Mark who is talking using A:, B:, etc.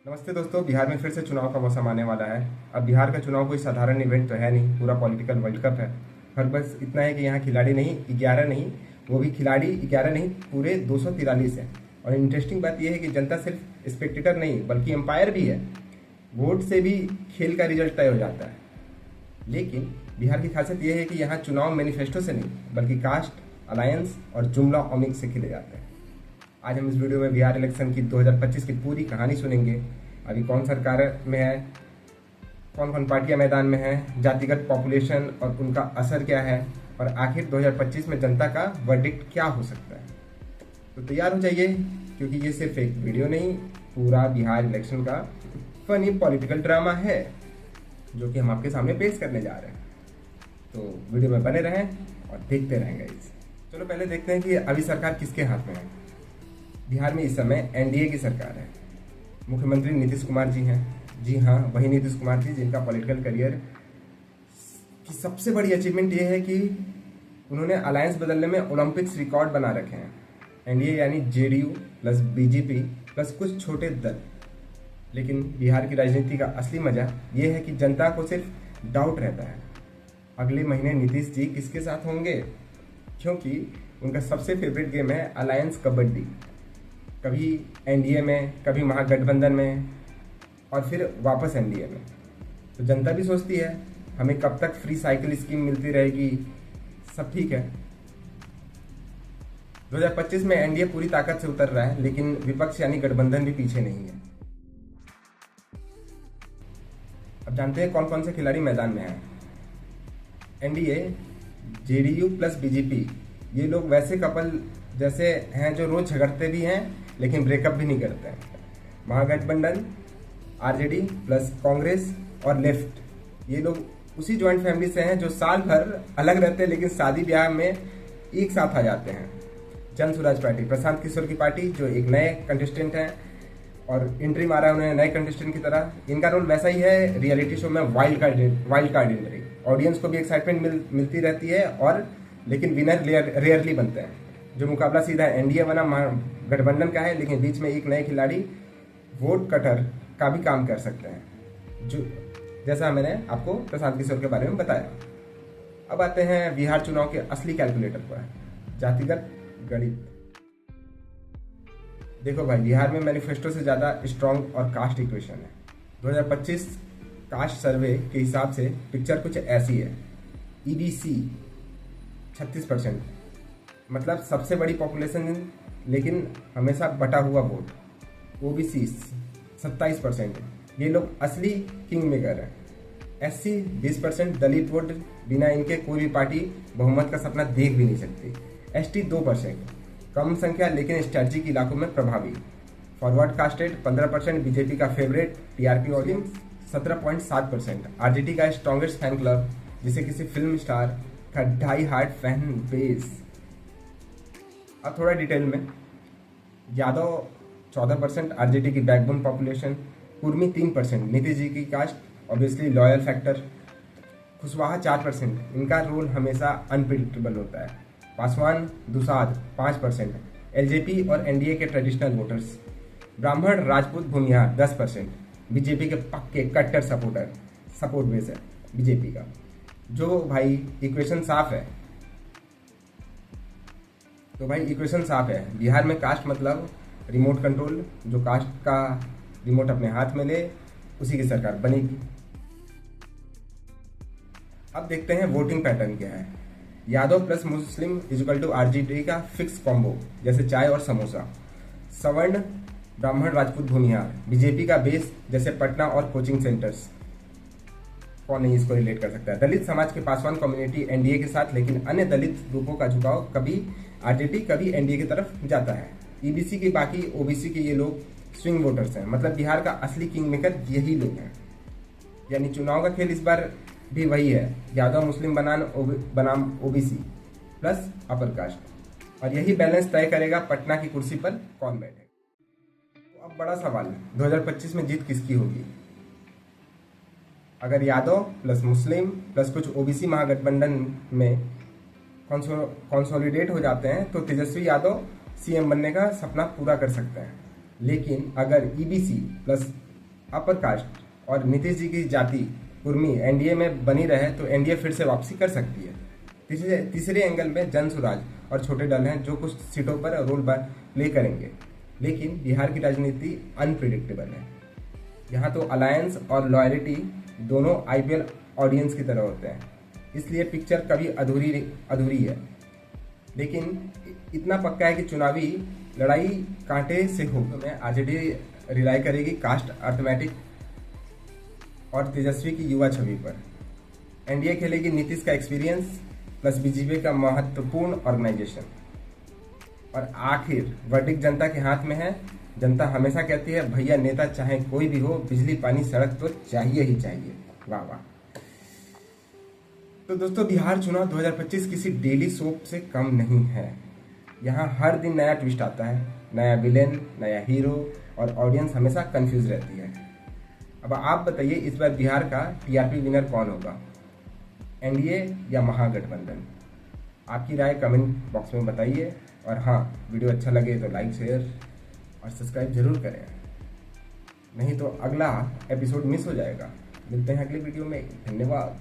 A: नमस्ते दोस्तों। बिहार में फिर से चुनाव का मौसम आने वाला है। अब बिहार का चुनाव कोई साधारण इवेंट तो है नहीं, पूरा पॉलिटिकल वर्ल्ड कप है। फर्क बस इतना है कि यहाँ खिलाड़ी नहीं 11 नहीं, वो भी खिलाड़ी 11 नहीं पूरे 243 है। और इंटरेस्टिंग बात यह है कि जनता सिर्फ स्पेक्टेटर नहीं बल्कि एम्पायर भी है। वोट से भी खेल का रिजल्ट तय हो जाता है। लेकिन बिहार की खासियत यह है कि यहाँ चुनाव मैनिफेस्टो से नहीं बल्कि कास्ट, अलायंस और जुमला ओमिक से खेले जाते हैं। आज हम इस वीडियो में बिहार इलेक्शन की 2025 की पूरी कहानी सुनेंगे। अभी कौन सरकार में है, कौन कौन पार्टियां मैदान में हैं, जातिगत पॉपुलेशन और उनका असर क्या है, और आखिर 2025 में जनता का वर्डिक्ट क्या हो सकता है। तो तैयार हो जाइए, क्योंकि ये सिर्फ एक वीडियो नहीं, पूरा बिहार इलेक्शन का फनी पॉलिटिकल ड्रामा है जो कि हम आपके सामने पेश करने जा रहे हैं। तो वीडियो में बने रहें और देखते रहेंगे। चलो पहले देखते हैं कि अभी सरकार किसके हाथ में है। बिहार में इस समय एनडीए की सरकार है। मुख्यमंत्री नीतीश कुमार जी हैं। जी हाँ, वही नीतीश कुमार जी जिनका पॉलिटिकल करियर की सबसे बड़ी अचीवमेंट ये है कि उन्होंने अलायंस बदलने में ओलंपिक्स रिकॉर्ड बना रखे हैं। एनडीए यानी जेडीयू प्लस बीजेपी प्लस कुछ छोटे दल। लेकिन बिहार की राजनीति का असली मजा ये है कि जनता को सिर्फ डाउट रहता है अगले महीने नीतीश जी किसके साथ होंगे, क्योंकि उनका सबसे फेवरेट गेम है अलायंस कबड्डी। कभी एनडीए में, कभी महागठबंधन में और फिर वापस एनडीए में। तो जनता भी सोचती है हमें कब तक फ्री साइकिल स्कीम मिलती रहेगी, सब ठीक है। 2025 में एनडीए पूरी ताकत से उतर रहा है, लेकिन विपक्ष यानी गठबंधन भी पीछे नहीं है। अब जानते हैं कौन कौन से खिलाड़ी मैदान में हैं। एनडीए, जेडीयू प्लस बीजेपी, ये लोग वैसे कपल जैसे हैं जो रोज झगड़ते भी हैं लेकिन ब्रेकअप भी नहीं करते हैं। महागठबंधन, आरजेडी प्लस कांग्रेस और लेफ्ट, ये लोग उसी ज्वाइंट फैमिली से हैं जो साल भर अलग रहते हैं लेकिन शादी ब्याह में एक साथ आ जाते हैं। जन स्वराज पार्टी, प्रशांत किशोर की पार्टी, जो एक नए कंटेस्टेंट हैं और एंट्री मारा है उन्होंने नए कंटेस्टेंट की तरह। इनका रोल वैसा ही है रियलिटी शो में वाइल्ड कार्ड एंट्री। ऑडियंस को भी एक्साइटमेंट मिलती रहती है, और लेकिन विनर रेयरली बनते हैं। जो मुकाबला सीधा एनडीए बना गठबंधन का है, लेकिन बीच में एक नए खिलाड़ी वोट कटर का भी काम कर सकते हैं, जो जैसा मैंने आपको प्रशांत किशोर के बारे में बताया। अब आते हैं बिहार चुनाव के असली कैलकुलेटर पर, जातिगत गणित। देखो भाई, बिहार में मैनिफेस्टो से ज़्यादा स्ट्रॉन्ग और कास्ट इक्वेशन है। 2025 कास्ट सर्वे के हिसाब से पिक्चर कुछ ऐसी है। ईबीसी 36%, मतलब सबसे बड़ी पॉपुलेशन लेकिन हमेशा बटा हुआ वोट। ओबीसी 27%, ये लोग असली किंग मेकर हैं। एससी 20%, दलित वोट, बिना इनके कोई भी पार्टी बहुमत का सपना देख भी नहीं सकती। एसटी 2%, कम संख्या लेकिन स्ट्रेटजिक इलाकों में प्रभावी। फॉरवर्ड कास्टेड 15%, बीजेपी का फेवरेट। टीआरपी ऑडियंस 17.7%, आरजेडी का स्ट्रॉन्गेस्ट फैन क्लब, जिसे किसी फिल्म स्टार का डाई हार्ड फैन बेस। अब थोड़ा डिटेल में, यादव 14%, आरजेडी की बैकबोन पॉपुलेशन। कुर्मी 3%, नीतीश जी की caste, obviously loyal factor. Kushwaha 4%, इनका रोल हमेशा अनप्रिडिक्टेबल होता है। पासवान दुसाद 5%, एलजेपी और एनडीए के traditional voters. Brahmin Rajput Bhumihar 10%, BJP के पक्के कट्टर सपोर्ट बेस है बीजेपी का। जो भाई इक्वेशन साफ है, तो भाई इक्वेशन साफ है। बिहार में कास्ट मतलब रिमोट कंट्रोल, जो कास्ट का रिमोट अपने हाथ में ले उसी की सरकार बनेगी। अब देखते हैं वोटिंग पैटर्न क्या है। Yadav plus Muslim equal to RJD का फिक्स कॉम्बो, जैसे चाय और समोसा। सवर्ण, ब्राह्मण राजपूत भूमिहार, बीजेपी का बेस, जैसे पटना और कोचिंग सेंटर्स। कौन नहीं इसको रिलेट कर सकता है। दलित समाज के पासवान कम्युनिटी एनडीए के साथ, लेकिन अन्य दलित ग्रुपों का झुकाव कभी आरजेडी कभी एनडीए की तरफ जाता है। ईबीसी के बाकी ओबीसी के ये लोग स्विंग वोटर्स हैं। मतलब बिहार का असली किंग मेकर यही लोग हैं। यानी चुनाव का खेल इस बार भी वही है, यादव मुस्लिम बनाम ओबीसी प्लस अपर कास्ट, और यही बैलेंस तय करेगा पटना की कुर्सी पर कौन बैठे। तो अब बड़ा सवाल, 2025 में जीत किसकी होगी। अगर यादव प्लस मुस्लिम प्लस कुछ ओबीसी महागठबंधन में कंसोलिडेट हो जाते हैं तो तेजस्वी यादव सीएम बनने का सपना पूरा कर सकते हैं। लेकिन अगर ईबीसी प्लस अपर कास्ट और नीतीश जी की जाति कुर्मी एनडीए में बनी रहे तो एनडीए फिर से वापसी कर सकती है। तीसरे एंगल में जन स्वराज और छोटे दल हैं जो कुछ सीटों पर रोल प्ले करेंगे, लेकिन बिहार की राजनीति अनप्रिडिक्टेबल है। यहाँ तो अलायंस और लॉयल्टी दोनों आईपीएल ऑडियंस की तरह होते हैं, इसलिए पिक्चर कभी अधूरी है। लेकिन इतना पक्का है कि चुनावी लड़ाई कांटे से हो। तो मैं आरजेडी रिलाई करेगी कास्ट अर्थमेटिक और तेजस्वी की युवा छवि पर। एनडीए खेलेगी नीतीश का एक्सपीरियंस प्लस बीजेपी का महत्वपूर्ण ऑर्गेनाइजेशन। और आखिर वर्डिक्ट जनता के हाथ में है। जनता हमेशा कहती है भैया नेता चाहे कोई भी हो, बिजली पानी सड़क तो चाहिए ही चाहिए। वाह वाह। तो दोस्तों, बिहार चुनाव 2025 किसी डेली सोप से कम नहीं है। यहाँ हर दिन नया ट्विस्ट आता है, नया विलेन, नया हीरो, और ऑडियंस हमेशा कंफ्यूज रहती है। अब आप बताइए इस बार बिहार का टीआरपी विनर कौन होगा, एनडीए या महागठबंधन? आपकी राय कमेंट बॉक्स में बताइए। और हाँ, वीडियो अच्छा लगे तो लाइक शेयर और सब्सक्राइब जरूर करें, नहीं तो अगला एपिसोड मिस हो जाएगा। मिलते हैं अगले वीडियो में। धन्यवाद।